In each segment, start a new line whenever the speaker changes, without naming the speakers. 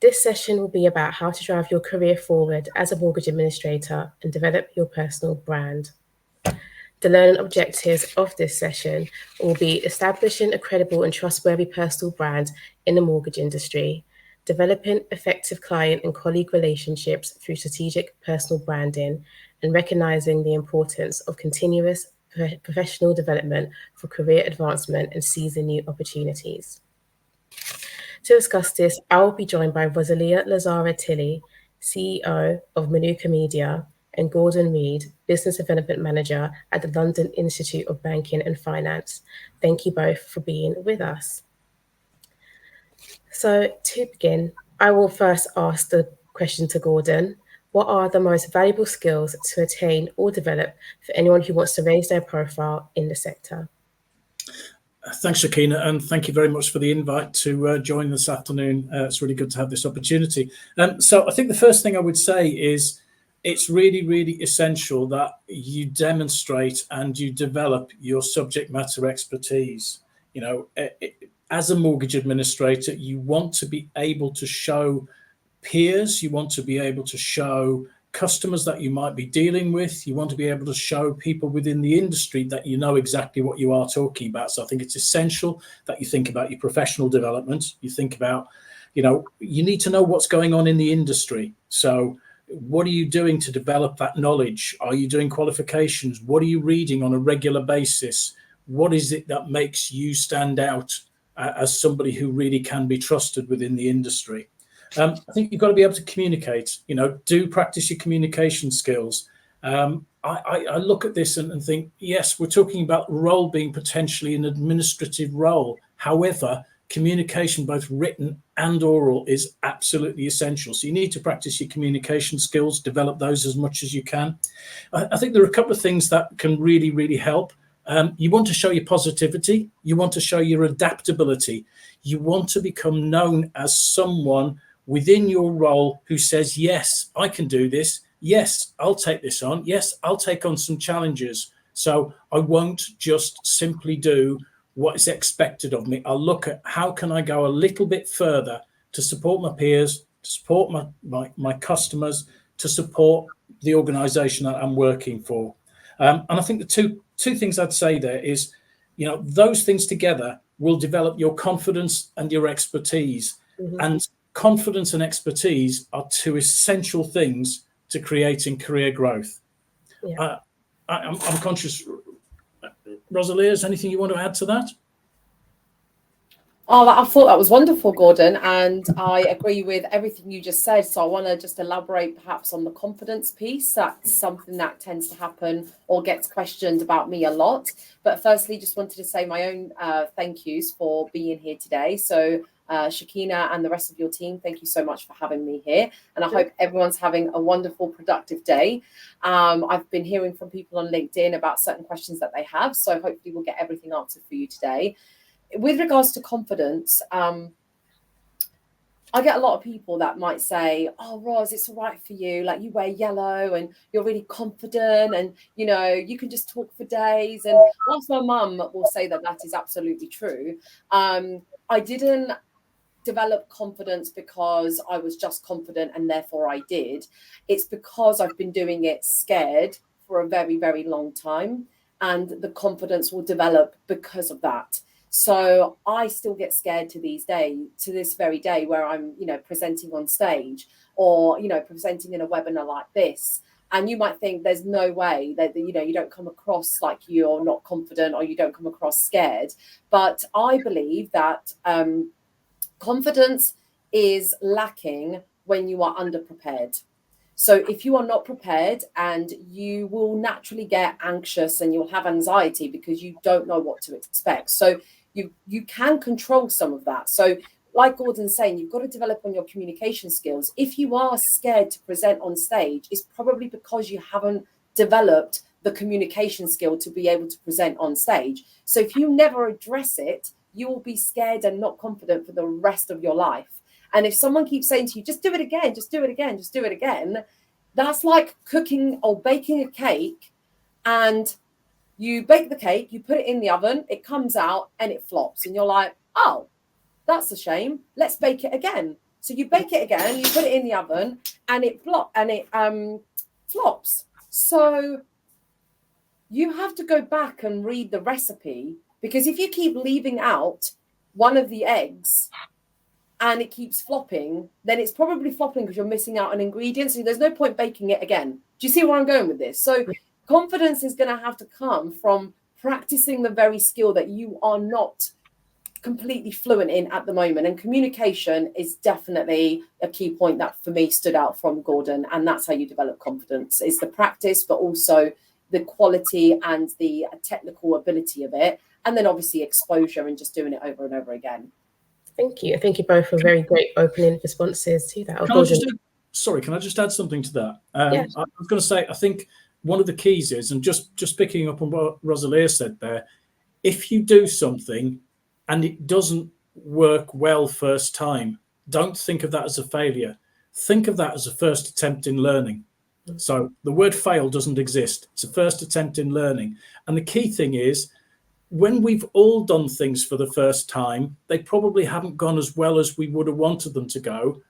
This session will be about how to drive your career forward as a mortgage administrator and develop your personal brand. The learning objectives of this session will be establishing a credible and trustworthy personal brand in the mortgage industry, developing effective client and colleague relationships through strategic personal branding, and recognizing the importance of continuous professional development for career advancement and seizing new opportunities. To discuss this, I will be joined by Rosalia Lazzara-Tilley, CEO of Manuka Media, and Gordon Reid, Business Development Manager at the London Institute of Banking and Finance. Thank you both for being with us. So to begin, I will first ask the question to Gordon. What are the most valuable skills to attain or develop for anyone who wants to raise their profile in the sector?
Thanks, Shekina, and thank you very much for the invite to join this afternoon. It's really good to have this opportunity. So I think the first thing I would say is it's really, really essential that you demonstrate and you develop your subject matter expertise. You know, as a mortgage administrator, you want to be able to show peers, you want to be able to show customers that you might be dealing with, you want to be able to show people within the industry that you know exactly what you are talking about. So I think it's essential that you think about your professional development. You think about, you need to know what's going on in the industry. So what are you doing to develop that knowledge? Are you doing qualifications? What are you reading on a regular basis? What is it that makes you stand out as somebody who really can be trusted within the industry? I think you've got to be able to communicate, do practice your communication skills. I look at this and think, yes, we're talking about role being potentially an administrative role. However, communication, both written and oral, is absolutely essential. So you need to practice your communication skills, develop those as much as you can. I think there are a couple of things that can really, really help. You want to show your positivity. You want to show your adaptability. You want to become known as someone within your role who says, yes, I can do this. Yes, I'll take this on. Yes, I'll take on some challenges. So I won't just simply do what is expected of me. I'll look at how can I go a little bit further to support my peers, to support my customers, to support the organization that I'm working for. And I think the two things I'd say there is, those things together will develop your confidence and your expertise. Mm-hmm. And confidence and expertise are two essential things to creating career growth. Yeah. I'm conscious, Rosalia, is anything you want to add to that?
Oh, I thought that was wonderful, Gordon, and I agree with everything you just said. So I want to just elaborate perhaps on the confidence piece. That's something that tends to happen or gets questioned about me a lot. But firstly, just wanted to say my own thank yous for being here today. So Shekina and the rest of your team, thank you so much for having me here. And I hope everyone's having a wonderful, productive day. I've been hearing from people on LinkedIn about certain questions that they have. So hopefully we'll get everything answered for you today. With regards to confidence, I get a lot of people that might say, oh, Ros, it's all right for you. Like, you wear yellow and you're really confident and, you can just talk for days. And whilst my mum will say that that is absolutely true, I didn't develop confidence because I was just confident and therefore I did. It's because I've been doing it scared for a very, very long time. And the confidence will develop because of that. So I still get scared to this very day where I'm, presenting on stage or, presenting in a webinar like this. And you might think there's no way that, you don't come across like you're not confident or you don't come across scared. But I believe that confidence is lacking when you are underprepared. So if you are not prepared, and you will naturally get anxious and you'll have anxiety because you don't know what to expect. So you can control some of that. So like Gordon's saying, you've got to develop on your communication skills. If you are scared to present on stage, it's probably because you haven't developed the communication skill to be able to present on stage. So if you never address it, you will be scared and not confident for the rest of your life. And if someone keeps saying to you, just do it again, just do it again, just do it again, that's like cooking or baking a cake, and you bake the cake, you put it in the oven, it comes out and it flops. And you're like, oh, that's a shame. Let's bake it again. So you bake it again, you put it in the oven, and it flops. So you have to go back and read the recipe, because if you keep leaving out one of the eggs and it keeps flopping, then it's probably flopping because you're missing out on ingredients. So there's no point baking it again. Do you see where I'm going with this? So confidence is going to have to come from practicing the very skill that you are not completely fluent in at the moment. And communication is definitely a key point that for me stood out from Gordon. And that's how you develop confidence. It's the practice, but also the quality and the technical ability of it. And then obviously exposure and just doing it over and over again.
Thank you. I think you both for very great opening responses to that.
Can I just add something to that?
Yes.
I was going to say, I think one of the keys is, and just picking up on what Rosalia said there, if you do something and it doesn't work well first time, don't think of that as a failure. Think of that as a first attempt in learning. So the word fail doesn't exist. It's a first attempt in learning. And the key thing is, when we've all done things for the first time, they probably haven't gone as well as we would have wanted them to go.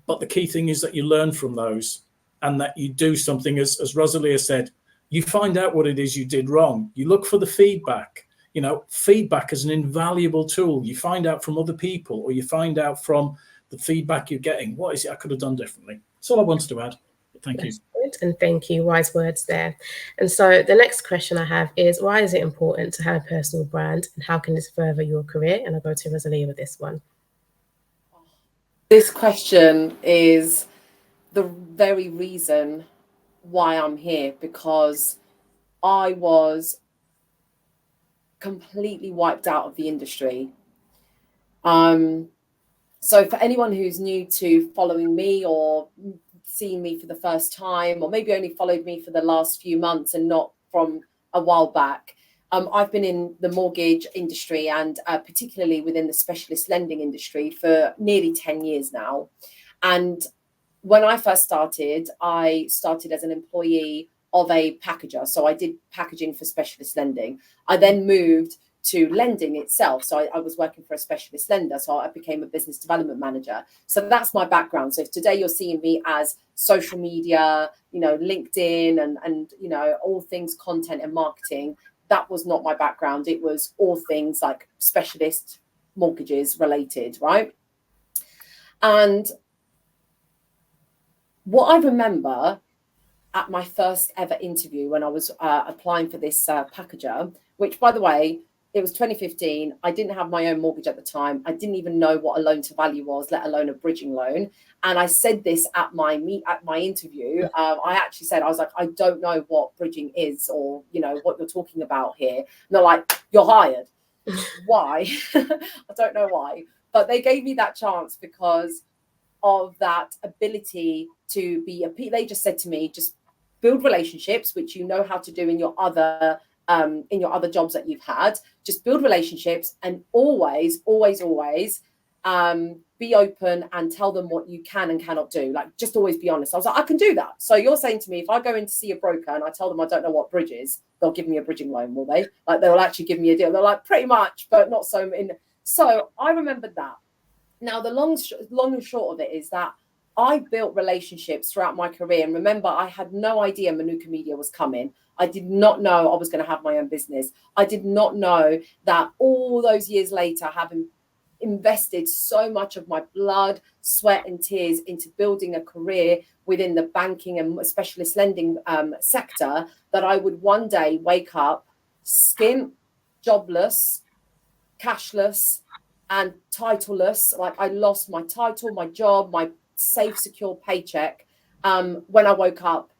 But the key thing is that you learn from those, and that you do something, as Rosalia said, you find out what it is you did wrong. You look for the feedback. You know, feedback is an invaluable tool. You find out from other people, or you find out from the feedback you're getting, what is it I could have done differently? That's all I wanted to add. Thank you.
And thank you, wise words there. And so the next question I have is, why is it important to have a personal brand, and how can this further your career? And I'll go to Rosalia with this one.
This question is the very reason why I'm here, because I was completely wiped out of the industry. So for anyone who's new to following me or seeing me for the first time, or maybe only followed me for the last few months and not from a while back, I've been in the mortgage industry and particularly within the specialist lending industry for nearly 10 years now. And when I first started, I started as an employee of a packager. So I did packaging for specialist lending. I then moved to lending itself. So I was working for a specialist lender. So I became a business development manager. So that's my background. So if today you're seeing me as social media, LinkedIn and all things content and marketing, that was not my background. It was all things like specialist mortgages related, right? And what I remember at my first ever interview when I was applying for this packager, which, by the way, it was 2015. I didn't have my own mortgage at the time. I didn't even know what a loan to value was, let alone a bridging loan. And I said this at my interview. I actually said, I was like, I don't know what bridging is, or, what you're talking about here. And they're like, you're hired. Why? I don't know why. But they gave me that chance because of that ability to be they just said to me, just build relationships, which you know how to do in your other jobs that you've had. Just build relationships and always be open and tell them what you can and cannot do. Like, just always be honest. I was like, I can do that. So you're saying to me, if I go in to see a broker and I tell them I don't know what bridge is, they'll give me a bridging loan, will they? Like, they'll actually give me a deal. They're like, pretty much, but not so. So I remembered that. Now, the long and short of it is that I built relationships throughout my career. And remember, I had no idea Manuka Media was coming. I did not know I was going to have my own business. I did not know that all those years later, having invested so much of my blood, sweat and tears into building a career within the banking and specialist lending sector, that I would one day wake up skint, jobless, cashless and titleless. Like, I lost my title, my job, my safe, secure paycheck when I woke up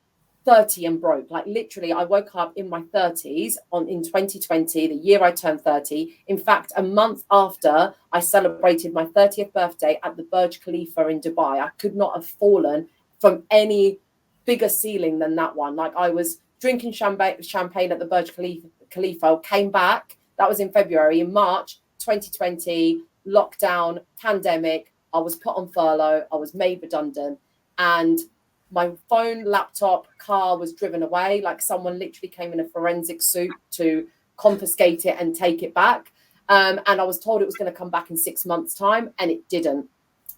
30 and broke. Like, literally, I woke up in my 30s in 2020, the year I turned 30. In fact, a month after I celebrated my 30th birthday at the Burj Khalifa in Dubai. I could not have fallen from any bigger ceiling than that one. Like, I was drinking champagne at the Burj Khalifa, came back. That was in February. In March 2020, lockdown, pandemic, I was put on furlough, I was made redundant, and my phone, laptop, car was driven away. Like, someone literally came in a forensic suit to confiscate it and take it back. And I was told it was going to come back in 6 months' time, and it didn't.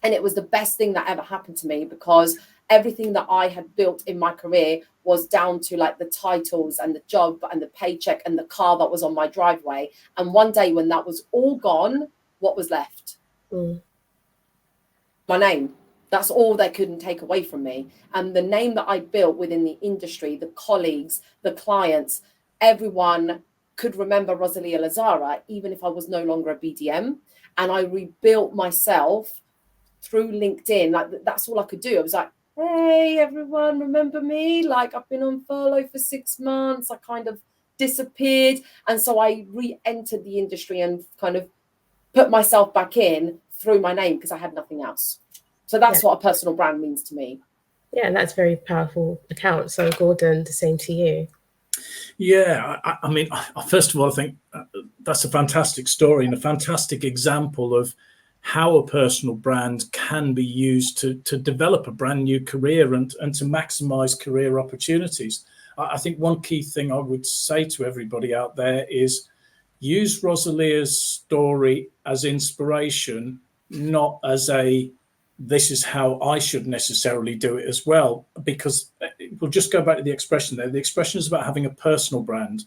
And it was the best thing that ever happened to me, because everything that I had built in my career was down to like the titles and the job and the paycheck and the car that was on my driveway. And one day when that was all gone, what was left? My name. That's all they couldn't take away from me. And the name that I built within the industry, the colleagues, the clients, everyone could remember Rosalia Lazzara, even if I was no longer a BDM. And I rebuilt myself through LinkedIn. Like, that's all I could do. I was like, hey, everyone, remember me? Like, I've been on furlough for 6 months. I kind of disappeared. And so I re-entered the industry and kind of put myself back in through my name, because I had nothing else. So that's what a personal brand means to me.
Yeah, and that's a very powerful account. So Gordon, the same to you.
Yeah, I mean, first of all, I think that's a fantastic story and a fantastic example of how a personal brand can be used to develop a brand new career and to maximize career opportunities. I think one key thing I would say to everybody out there is use Rosalia's story as inspiration, not as this is how I should necessarily do it as well, because we'll just go back to the expression there. The expression is about having a personal brand.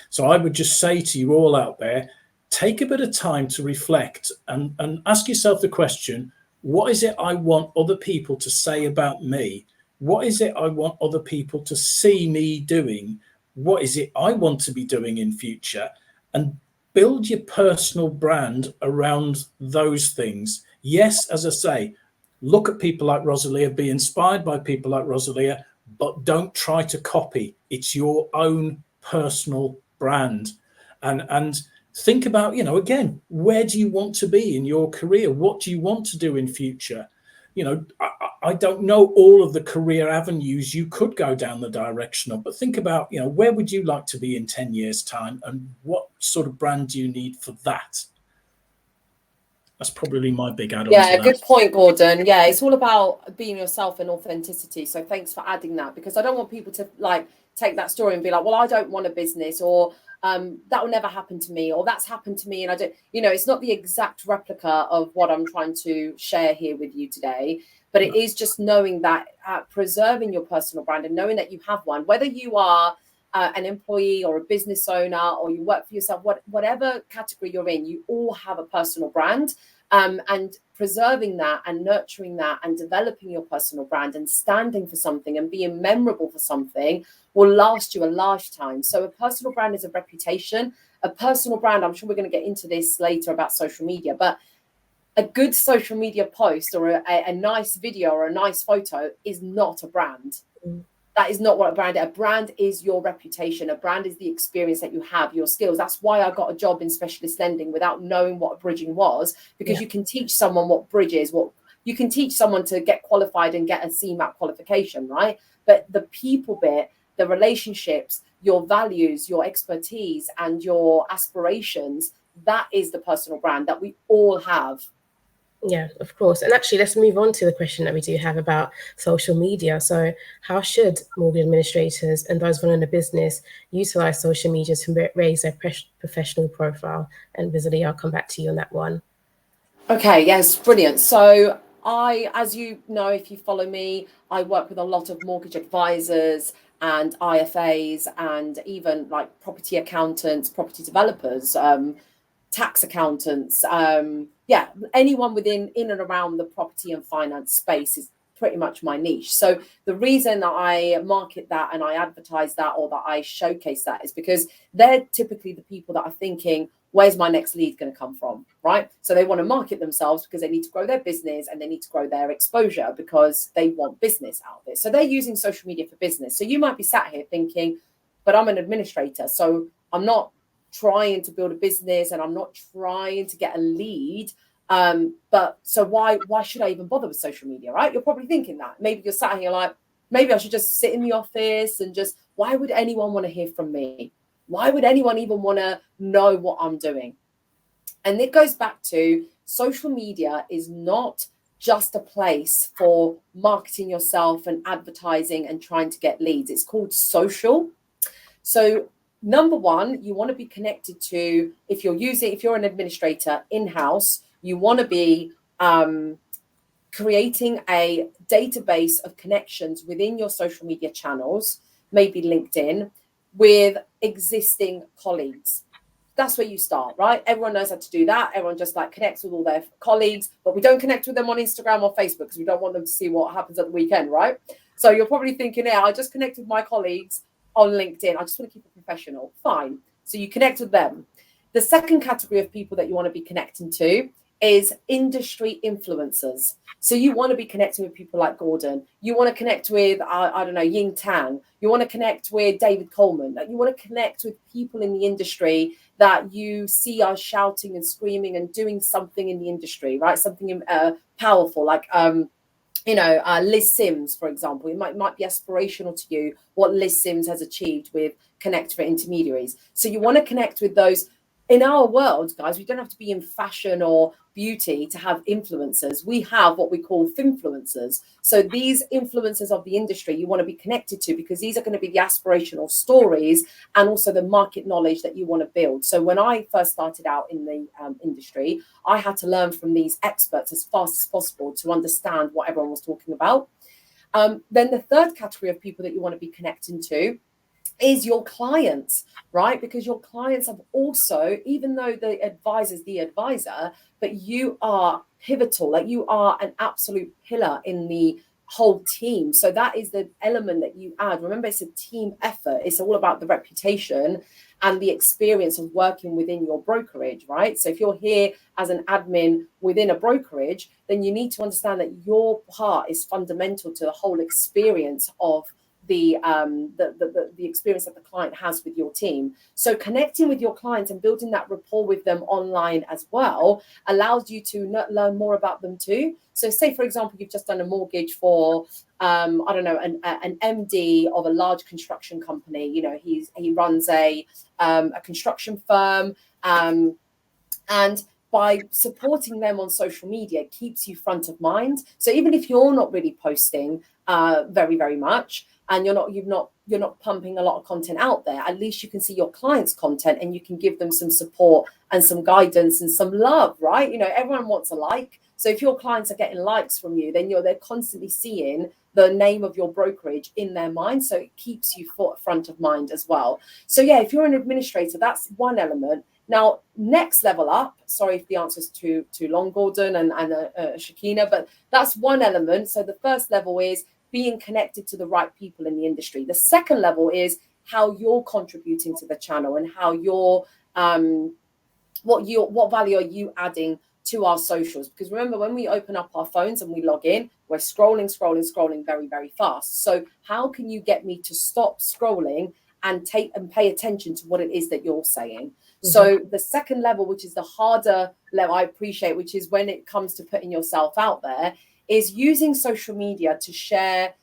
So I would just say to you all out there, take a bit of time to reflect and ask yourself the question, what is it I want other people to say about me? What is it I want other people to see me doing? What is it I want to be doing in future? And build your personal brand around those things. Yes, as I say, look at people like Rosalia, be inspired by people like Rosalia, but don't try to copy. It's your own personal brand. And think about, again, where do you want to be in your career? What do you want to do in future? I don't know all of the career avenues you could go down the direction of, but think about, where would you like to be in 10 years' time, and what sort of brand do you need for that? That's probably my big add-on.
Yeah, good point, Gordon. Yeah, it's all about being yourself and authenticity. So thanks for adding that, because I don't want people to take that story and be like, well, I don't want a business, or that will never happen to me, or that's happened to me. And I don't, it's not the exact replica of what I'm trying to share here with you today, but it is just knowing that preserving your personal brand and knowing that you have one, whether you are an employee or a business owner, or you work for yourself, whatever category you're in, you all have a personal brand. And preserving that and nurturing that and developing your personal brand and standing for something and being memorable for something will last you a lifetime. So a personal brand is a reputation. A personal brand, I'm sure we're going to get into this later about social media, but a good social media post or a nice video or a nice photo is not a brand. That is not what a brand is. A brand is your reputation. A brand is the experience that you have, your skills. That's why I got a job in specialist lending without knowing what bridging was, because you can teach someone what bridge is, what you can teach someone to get qualified and get a CMAP qualification, right? But the people bit, the relationships, your values, your expertise, and your aspirations, that is the personal brand that we all have.
Yeah, of course. And actually, let's move on to the question that we do have about social media. So how should mortgage administrators and those running a business utilize social media to raise their professional profile? And Rosalie, I'll come back to you on that one.
Okay, yes, brilliant. So as you know, if you follow me, I work with a lot of mortgage advisors and IFAs and even like property accountants, property developers, tax accountants, anyone in and around the property and finance space is pretty much my niche. So the reason that I market that and I advertise that, or that I showcase that, is because they're typically the people that are thinking, where's my next lead going to come from, right? So they want to market themselves because they need to grow their business and they need to grow their exposure because they want business out of it. So they're using social media for business. So you might be sat here thinking, but I'm an administrator, so I'm not trying to build a business and I'm not trying to get a lead. But so why should I even bother with social media, right? You're probably thinking that. Maybe you're sat here like, maybe I should just sit in the office and just, why would anyone want to hear from me? Why would anyone even want to know what I'm doing? And it goes back to social media is not just a place for marketing yourself and advertising and trying to get leads. It's called social. So number one, you want to be connected to, if you're an administrator in-house, you want to be creating a database of connections within your social media channels, maybe LinkedIn, with existing colleagues. That's where you start, right? Everyone knows how to do that. Everyone just like connects with all their colleagues, but we don't connect with them on Instagram or Facebook because we don't want them to see what happens at the weekend, right? So you're probably thinking, yeah, I just connect with my colleagues on LinkedIn. I just want to keep it professional. Fine. So you connect with them. The second category of people that you want to be connecting to is industry influencers. So you want to be connecting with people like Gordon. You want to connect with, I don't know, Ying Tang. You want to connect with David Coleman. You want to connect with people in the industry that you see are shouting and screaming and doing something in the industry, right? Something powerful, like Liz Sims, for example. It might be aspirational to you what Liz Sims has achieved with Connect for Intermediaries. So you want to connect with those. In our world, guys, we don't have to be in fashion or beauty to have influencers. We have what we call finfluencers. So these influencers of the industry you want to be connected to, because these are going to be the aspirational stories and also the market knowledge that you want to build. So when I first started out in the industry, I had to learn from these experts as fast as possible to understand what everyone was talking about. Then the third category of people that you want to be connecting to is your clients, right? Because your clients have also, even though the advisor is the advisor, but you are pivotal, like you are an absolute pillar in the whole team. So that is the element that you add. Remember, it's a team effort. It's all about the reputation and the experience of working within your brokerage, right? So if you're here as an admin within a brokerage, then you need to understand that your part is fundamental to the whole experience of the experience that the client has with your team. So connecting with your clients and building that rapport with them online as well allows you to learn more about them too. So say, for example, you've just done a mortgage for, an MD of a large construction company. You know, he runs a construction firm, and by supporting them on social media, it keeps you front of mind. So even if you're not really posting very, very much, and you're not pumping a lot of content out there, at least you can see your clients' content and you can give them some support and some guidance and some love, right? You know, everyone wants a like. So if your clients are getting likes from you, then they're constantly seeing the name of your brokerage in their mind. So it keeps you front of mind as well. So yeah, if you're an administrator, that's one element. Now, next level up, sorry if the answer is too long, Gordon and Shekina, but that's one element. So the first level is being connected to the right people in the industry. The second level is how you're contributing to the channel and how you're what value are you adding to our socials. Because remember, when we open up our phones and we log in, we're scrolling very, very fast. So how can you get me to stop scrolling and pay attention to what it is that you're saying? Mm-hmm. So the second level, which is the harder level, I appreciate, which is when it comes to putting yourself out there, is using social media to share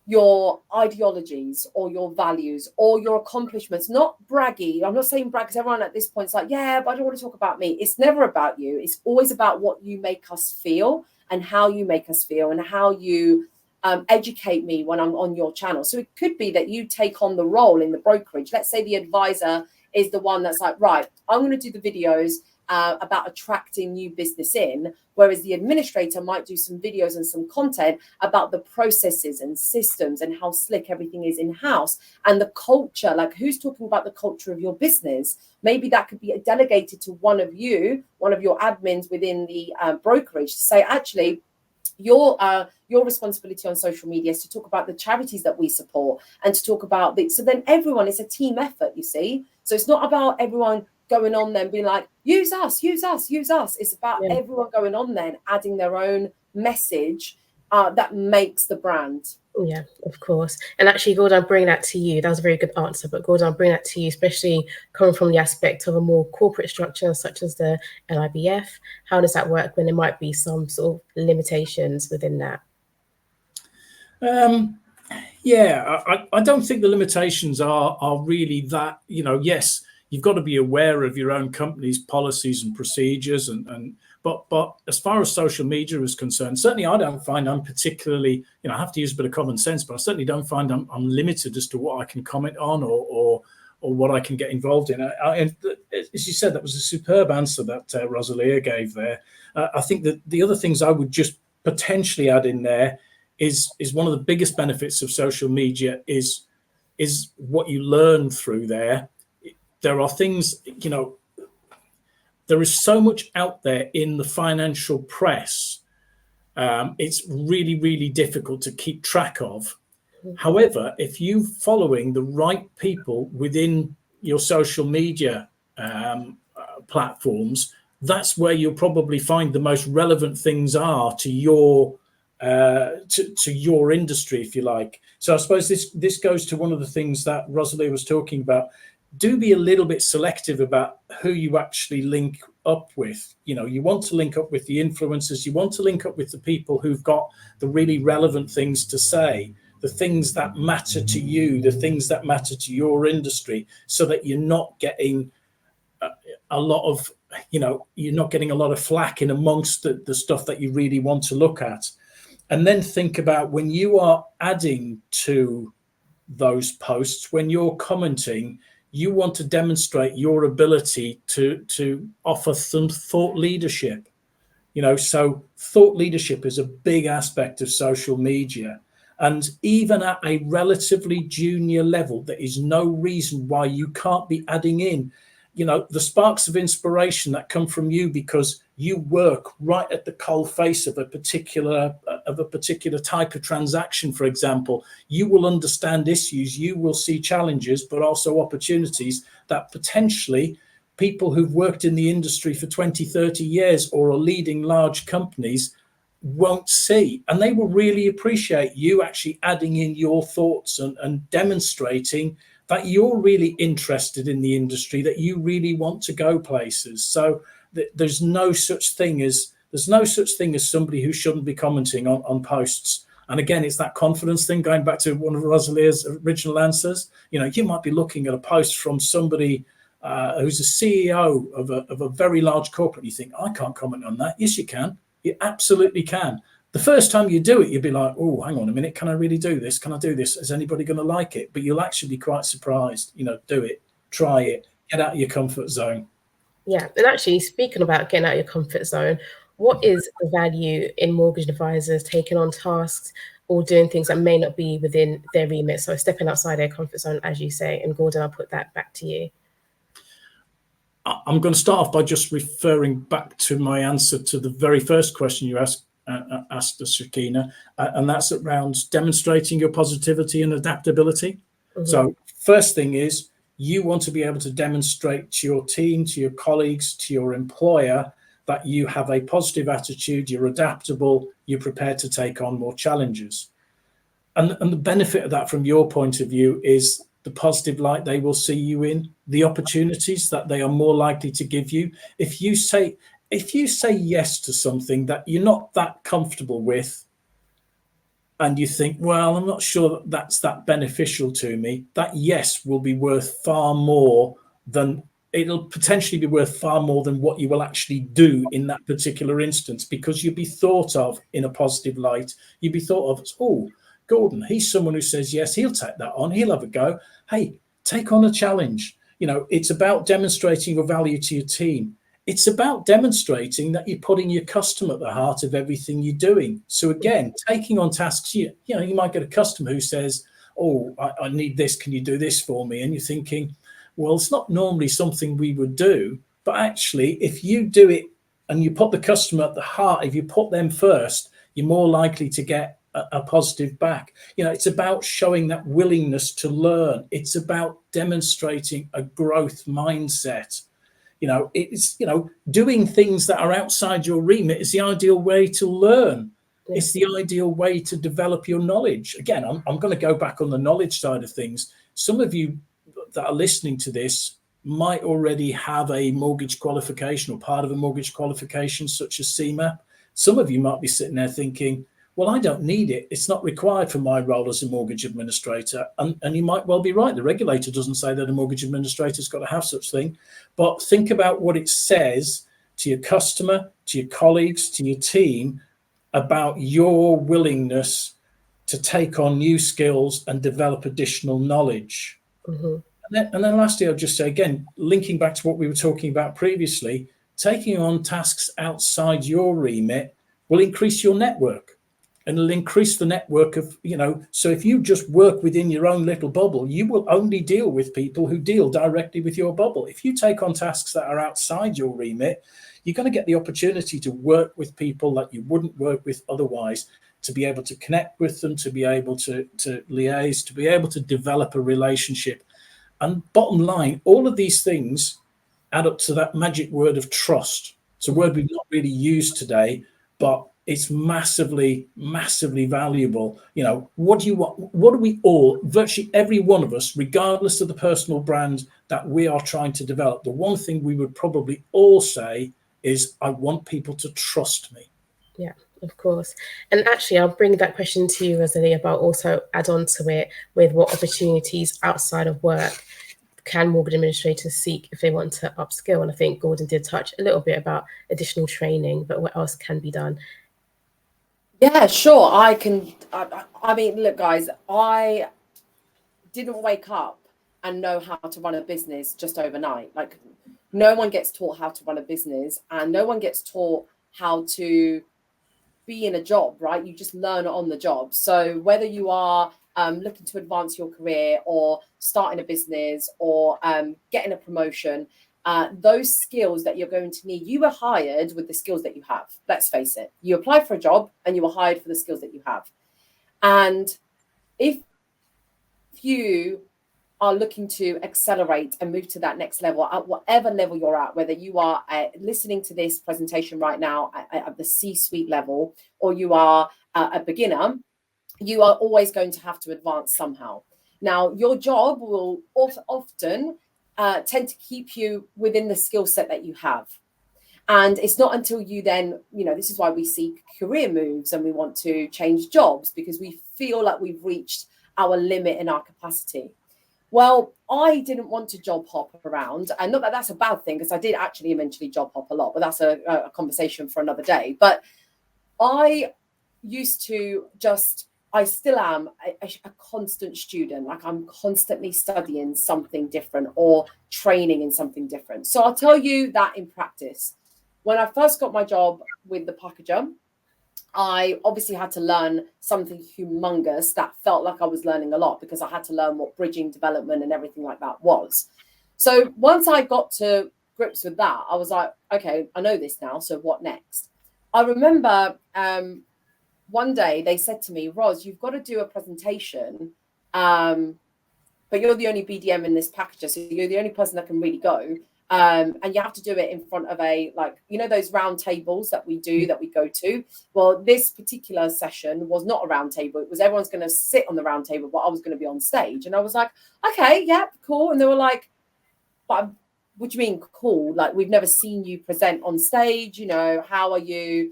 your ideologies or your values or your accomplishments, not braggy. I'm not saying brag because everyone at this point is like, yeah, but I don't want to talk about me. It's never about you. It's always about what you make us feel and how you make us feel and how you educate me when I'm on your channel. So it could be that you take on the role in the brokerage. Let's say the advisor is the one that's like, right, I'm going to do the videos about attracting new business in, whereas the administrator might do some videos and some content about the processes and systems and how slick everything is in-house and the culture, like who's talking about the culture of your business. Maybe that could be delegated to one of your admins within the brokerage to say, actually, your responsibility on social media is to talk about the charities that we support and to talk about so then everyone, it's a team effort, you see. So it's not about everyone going on there and being like, use us. It's about everyone going on there and adding their own message that makes the brand.
Yeah, of course. And actually, Gordon, I'll bring that to you. That was a very good answer. But Gordon, I'll bring that to you, especially coming from the aspect of a more corporate structure such as the LIBF. How does that work when there might be some sort of limitations within that?
I don't think the limitations are really that, yes, you've got to be aware of your own company's policies and procedures but as far as social media is concerned, certainly I don't find I'm particularly, I have to use a bit of common sense, but I certainly don't find I'm limited as to what I can comment on or what I can get involved in. And as you said, that was a superb answer that Rosalia gave there. I think that the other things I would just potentially add in there is one of the biggest benefits of social media is what you learn through there. There are things, there is so much out there in the financial press. It's really, really difficult to keep track of. However, if you're following the right people within your social media platforms, that's where you'll probably find the most relevant things are to your to your industry, if you like. So I suppose this goes to one of the things that Rosalia was talking about. Do be a little bit selective about who you actually link up with. You want to link up with the influencers. You want to link up with the people who've got the really relevant things to say, the things that matter to you, the things that matter to your industry, so that you're not getting a lot of, you're not getting a lot of flack in amongst the stuff that you really want to look at. And then think about when you are adding to those posts, when you're commenting, you want to demonstrate your ability to offer some thought leadership. So thought leadership is a big aspect of social media. And even at a relatively junior level, there is no reason why you can't be adding in, the sparks of inspiration that come from you because you work right at the coal face of a particular type of transaction. For example, you will understand issues, you will see challenges, but also opportunities that potentially people who've worked in the industry for 20, 30 years or are leading large companies won't see. And they will really appreciate you actually adding in your thoughts and demonstrating that you're really interested in the industry, that you really want to go places. So there's no such thing as somebody who shouldn't be commenting on posts. And again, it's that confidence thing, going back to one of Rosalia's original answers. You might be looking at a post from somebody who's a CEO of a very large corporate. You think, I can't comment on that. Yes, you can. You absolutely can. The first time you do it, you'll be like, oh, hang on a minute. Can I really do this? Can I do this? Is anybody going to like it? But you'll actually be quite surprised. Do it, try it, get out of your comfort zone.
Yeah. And actually, speaking about getting out of your comfort zone, what is the value in mortgage advisors taking on tasks or doing things that may not be within their remit? So stepping outside their comfort zone, as you say. And Gordon, I'll put that back to you.
I'm going to start off by just referring back to my answer to the very first question you asked us, Shekina, and that's around demonstrating your positivity and adaptability. Mm-hmm. So first thing is you want to be able to demonstrate to your team, to your colleagues, to your employer that you have a positive attitude, you're adaptable, you're prepared to take on more challenges. And the benefit of that from your point of view is the positive light they will see you in, the opportunities that they are more likely to give you. If you say yes to something that you're not that comfortable with, and you think, well, I'm not sure that's that beneficial to me, that yes will be worth far more than, it'll potentially be worth far more than what you will actually do in that particular instance, because you'll be thought of in a positive light. You'll be thought of as, oh, Gordon, he's someone who says yes, he'll take that on, he'll have a go. Hey, take on a challenge. It's about demonstrating your value to your team. It's about demonstrating that you're putting your customer at the heart of everything you're doing. So again, taking on tasks, you might get a customer who says, oh, I need this, can you do this for me? And you're thinking, well, it's not normally something we would do, but actually, if you do it and you put the customer at the heart, if you put them first, you're more likely to get a positive back. It's about showing that willingness to learn. It's about demonstrating a growth mindset. It's doing things that are outside your remit is the ideal way to learn. Yeah. It's the ideal way to develop your knowledge. Again, I'm going to go back on the knowledge side of things. Some of you that are listening to this might already have a mortgage qualification or part of a mortgage qualification, such as CMAP. Some of you might be sitting there thinking, well, I don't need it. It's not required for my role as a mortgage administrator. And you might well be right. The regulator doesn't say that a mortgage administrator's got to have such thing. But think about what it says to your customer, to your colleagues, to your team about your willingness to take on new skills and develop additional knowledge. Mm-hmm. And then lastly, I'll just say, again, linking back to what we were talking about previously, taking on tasks outside your remit will increase your network. And it'll increase the network of, so if you just work within your own little bubble, you will only deal with people who deal directly with your bubble. If you take on tasks that are outside your remit, you're going to get the opportunity to work with people that you wouldn't work with otherwise, to be able to connect with them, to be able to liaise, to be able to develop a relationship. And bottom line, all of these things add up to that magic word of trust. It's a word we've not really used today, but it's massively, massively valuable. What do you want? What do we all, virtually every one of us, regardless of the personal brand that we are trying to develop, the one thing we would probably all say is, I want people to trust me.
Yeah, of course. And actually, I'll bring that question to you, Rosalia, but also add on to it with what opportunities outside of work can mortgage administrators seek if they want to upskill. And I think Gordon did touch a little bit about additional training, but what else can be done?
Yeah, sure. I mean, look, guys, I didn't wake up and know how to run a business just overnight. Like, no one gets taught how to run a business, and no one gets taught how to be in a job, right? You just learn on the job. So whether you are looking to advance your career, or starting a business, or getting a promotion, those skills that you're going to need, you were hired with the skills that you have. Let's face it. You applied for a job and you were hired for the skills that you have. And if you are looking to accelerate and move to that next level at whatever level you're at, whether you are listening to this presentation right now at the C-suite level, or you are a beginner, you are always going to have to advance somehow. Now, your job will often tend to keep you within the skill set that you have. And it's not until you then, this is why we seek career moves and we want to change jobs, because we feel like we've reached our limit in our capacity. Well, I didn't want to job hop around, and not that that's a bad thing, because I did actually eventually job hop a lot, but that's a conversation for another day. But I used to I still am a constant student. Like, I'm constantly studying something different or training in something different. So I'll tell you that in practice. When I first got my job with the packager, I obviously had to learn something humongous that felt like I was learning a lot, because I had to learn what bridging development and everything like that was. So once I got to grips with that, I was like, okay, I know this now. So what next? I remember one day they said to me, Ros, you've got to do a presentation, but you're the only BDM in this packager, so you're the only person that can really go. And you have to do it in front of those round tables that we go to. Well, this particular session was not a round table. It was everyone's going to sit on the round table, but I was going to be on stage. And I was like, okay, yeah, cool. And they were like, but what do you mean cool? Like, we've never seen you present on stage. How are you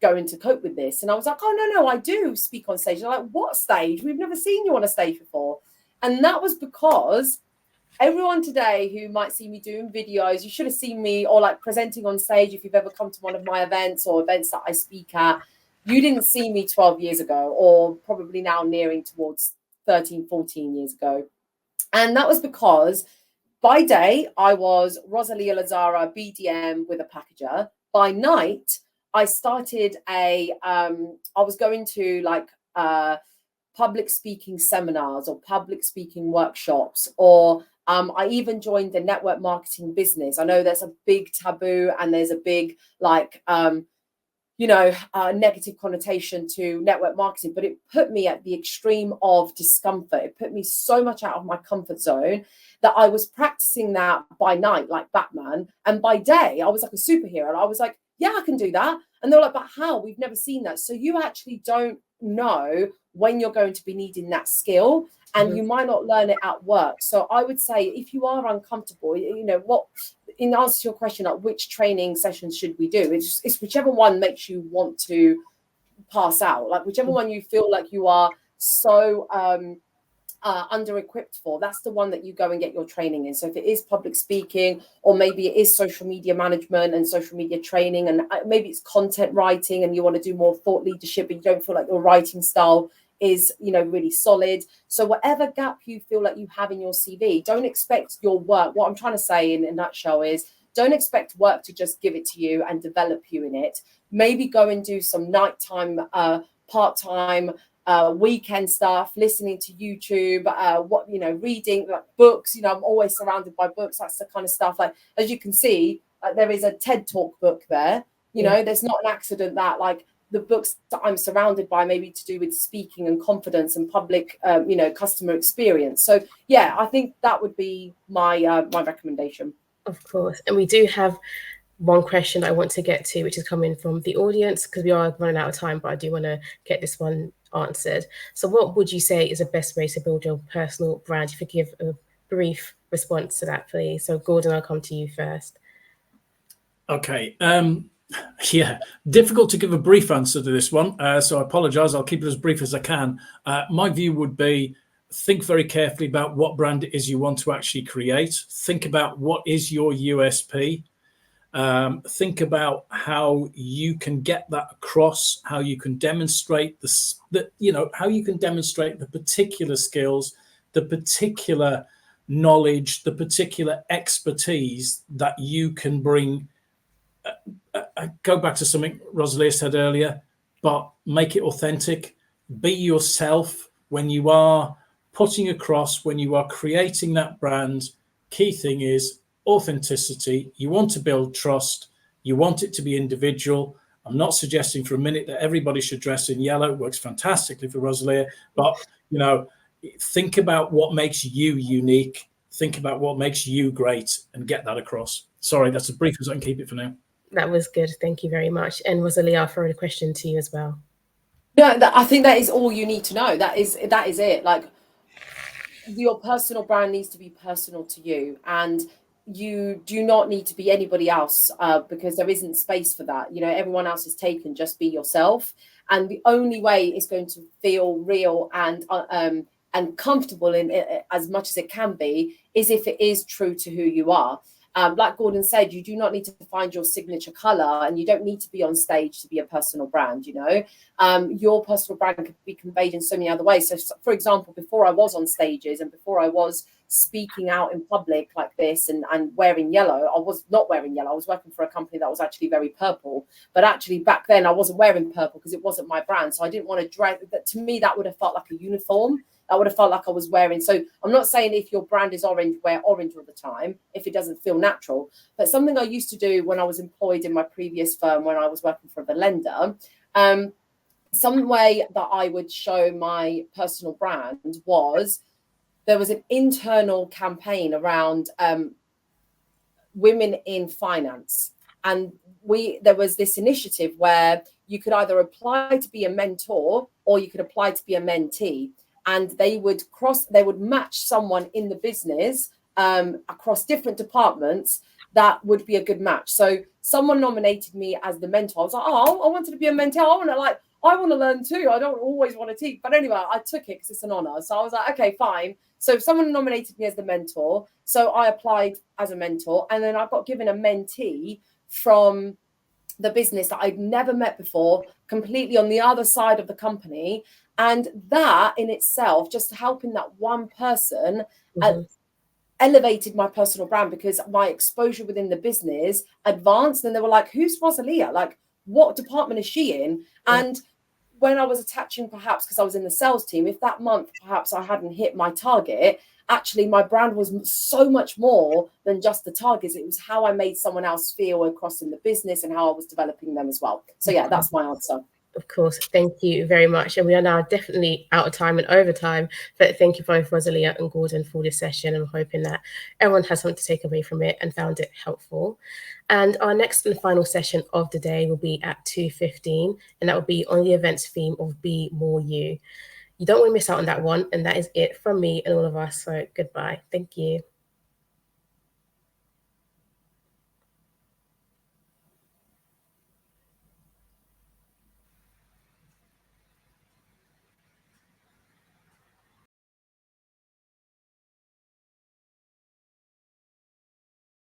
going to cope with this? And I was like, oh, no, I do speak on stage. They're like, what stage? We've never seen you on a stage before. And that was because everyone today who might see me doing videos, you should have seen me or like presenting on stage. If you've ever come to one of my events or events that I speak at, you didn't see me 12 years ago, or probably now nearing towards 13, 14 years ago. And that was because by day, I was Rosalia Lazzara, BDM with a packager. By night, I started I was going to public speaking seminars or public speaking workshops, or I even joined the network marketing business. I know there's a big taboo and there's a big negative connotation to network marketing, but it put me at the extreme of discomfort. It put me so much out of my comfort zone that I was practicing that by night like Batman, and by day I was like a superhero. And I was like, yeah, I can do that. And they're like, but how? We've never seen that. So you actually don't know when you're going to be needing that skill, and you might not learn it at work. So I would say, if you are uncomfortable, what, in answer to your question, like which training sessions should we do? It's whichever one makes you want to pass out, like whichever one you feel like you are so under-equipped for, that's the one that you go and get your training in. So if it is public speaking, or maybe it is social media management and social media training, and maybe it's content writing and you want to do more thought leadership, but you don't feel like your writing style is really solid. So whatever gap you feel like you have in your CV, don't expect your work. What I'm trying to say in a nutshell is, don't expect work to just give it to you and develop you in it. Maybe go and do some nighttime, part-time, weekend stuff, listening to YouTube, reading like books. I'm always surrounded by books. That's the kind of stuff. Like, as you can see, there is a TED Talk book there. There's not an accident that like the books that I'm surrounded by maybe to do with speaking and confidence and public, customer experience. So yeah, I think that would be my recommendation.
Of course. And we do have one question I want to get to, which is coming from the audience, because we are running out of time, but I do want to get this one answered. So what would you say is the best way to build your personal brand? If you could give a brief response to that, please. So Gordon, I'll come to you first.
Okay. Yeah, difficult to give a brief answer to this one. So I apologize. I'll keep it as brief as I can. My view would be think very carefully about what brand it is you want to actually create. Think about what is your USP. Think about how you can get that across, how you can demonstrate how you can demonstrate the particular skills, the particular knowledge, the particular expertise that you can bring. I go back to something Rosalia said earlier, but make it authentic. Be yourself when you are putting across, when you are creating that brand. Key thing is authenticity. You want to build trust. You want it to be individual. I'm not suggesting for a minute that everybody should dress in yellow. It works fantastically for Rosalia, but think about what makes you unique. Think about what makes you great and get that across. Sorry, that's as brief as I can keep it for now.
That was good. Thank you very much. And Rosalia, I'll throw a question to you as well.
No, I think that is all you need to know. That is it. Like, your personal brand needs to be personal to you, and you do not need to be anybody else, because there isn't space for that. Everyone else is taken. Just be yourself, and the only way it's going to feel real and comfortable in as much as it can be is if it is true to who you are. Like Gordon said, you do not need to find your signature color, and you don't need to be on stage to be a personal brand. Your personal brand could be conveyed in so many other ways. So, for example, before I was on stages and before I was speaking out in public like this and wearing yellow, I was not wearing yellow. I was working for a company that was actually very purple, but actually back then I wasn't wearing purple because it wasn't my brand. So I didn't want to dress. But to me, that would have felt like a uniform. I would have felt like I was wearing. So I'm not saying if your brand is orange, wear orange all the time, if it doesn't feel natural. But something I used to do when I was employed in my previous firm, when I was working for the lender, some way that I would show my personal brand was there was an internal campaign around women in finance. And there was this initiative where you could either apply to be a mentor or you could apply to be a mentee. And they would match someone in the business across different departments that would be a good match. So someone nominated me as the mentor. I was like, I wanted to be a mentor. I want to learn too. I don't always want to teach. But anyway, I took it because it's an honor. So I was like, okay, fine. So someone nominated me as the mentor. So I applied as a mentor. And then I got given a mentee from the business that I'd never met before, completely on the other side of the company. And that in itself, just helping that one person, elevated my personal brand because my exposure within the business advanced. And they were like, who's Rosalia? Like, what department is she in? And when I was attaching, perhaps because I was in the sales team, if that month perhaps I hadn't hit my target, actually my brand was so much more than just the targets. It was how I made someone else feel across in the business and how I was developing them as well. So yeah, that's my answer.
Of course, thank you very much. And we are now definitely out of time and over time. But thank you both, Rosalia and Gordon, for this session. I'm hoping that everyone has something to take away from it and found it helpful. And our next and final session of the day will be at 2:15, and that will be on the events theme of Be More You. You don't want to miss out on that one. And that is it from me and all of us. So goodbye. Thank you.